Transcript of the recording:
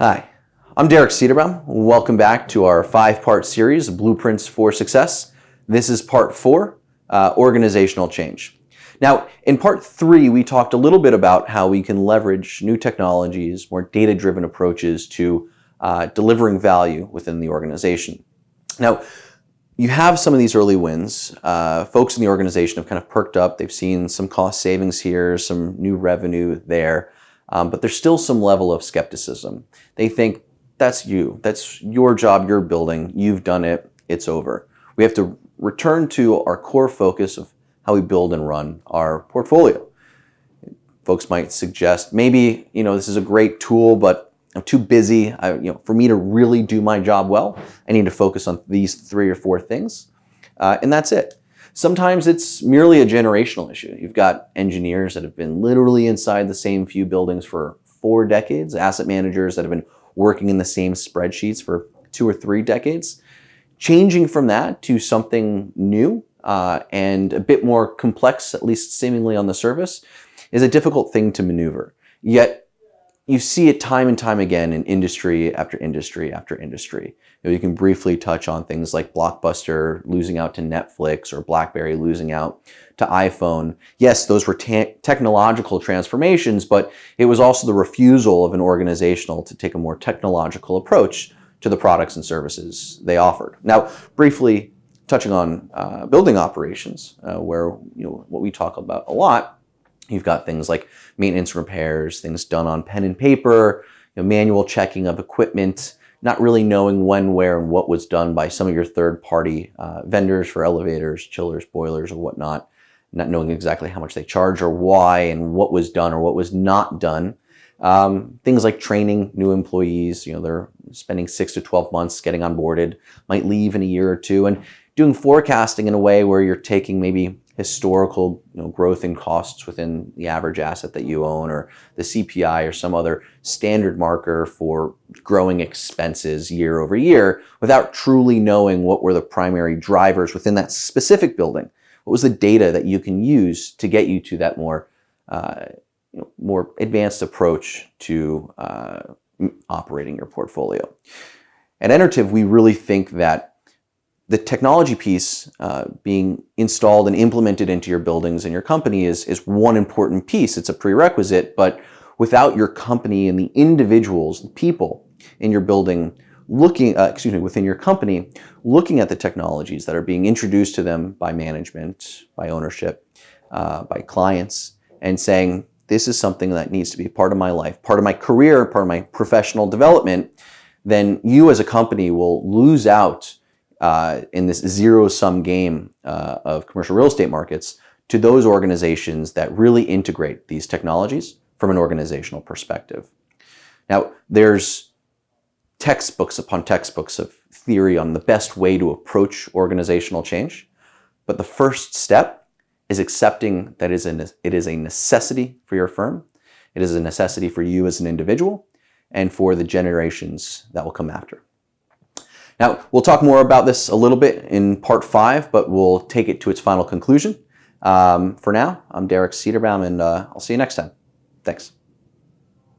Hi, I'm Derek Cedarbaum. Welcome back to our 5-part series, Blueprints for Success. This is part 4, organizational change. Now, in part 3, we talked a little bit about how we can leverage new technologies, more data-driven approaches to delivering value within the organization. Now, you have some of these early wins. Folks in the organization have kind of perked up. They've seen some cost savings here, some new revenue there. But there's still some level of skepticism. They think, that's you, that's your job, you're building, you've done it, it's over. We have to return to our core focus of how we build and run our portfolio. Folks might suggest, maybe, this is a great tool, but I'm too busy. For me to really do my job well, I need to focus on these 3 or 4 things, and that's it. Sometimes it's merely a generational issue. You've got engineers that have been literally inside the same few buildings for 4 decades, asset managers that have been working in the same spreadsheets for 2 or 3 decades. Changing from that to something new and a bit more complex, at least seemingly on the surface, is a difficult thing to maneuver. Yet you see it time and time again in industry after industry after industry. You can briefly touch on things like Blockbuster losing out to Netflix or BlackBerry losing out to iPhone. Yes, those were technological transformations, but it was also the refusal of an organizational to take a more technological approach to the products and services they offered. Now, briefly touching on building operations, where what we talk about a lot. You've got things like maintenance repairs, things done on pen and paper, manual checking of equipment, not really knowing when, where, and what was done by some of your third-party vendors for elevators, chillers, boilers, or whatnot, not knowing exactly how much they charge or why and what was done or what was not done. Things like training new employees, they're spending 6 to 12 months getting onboarded, might leave in a year or two, and doing forecasting in a way where you're taking maybe historical growth in costs within the average asset that you own, or the CPI, or some other standard marker for growing expenses year over year, without truly knowing what were the primary drivers within that specific building. What was the data that you can use to get you to that more advanced approach to operating your portfolio? At Enertiv, we really think that the technology piece being installed and implemented into your buildings and your company is one important piece. It's a prerequisite, but without your company and the individuals, the people in your building within your company, looking at the technologies that are being introduced to them by management, by ownership, by clients, and saying, this is something that needs to be part of my life, part of my career, part of my professional development, then you as a company will lose out in this zero-sum game of commercial real estate markets to those organizations that really integrate these technologies from an organizational perspective. Now, there's textbooks upon textbooks of theory on the best way to approach organizational change, but the first step is accepting that it is a necessity for your firm, it is a necessity for you as an individual, and for the generations that will come after. Now, we'll talk more about this a little bit in part 5, but we'll take it to its final conclusion. For now, I'm Derek Cedarbaum, and I'll see you next time. Thanks.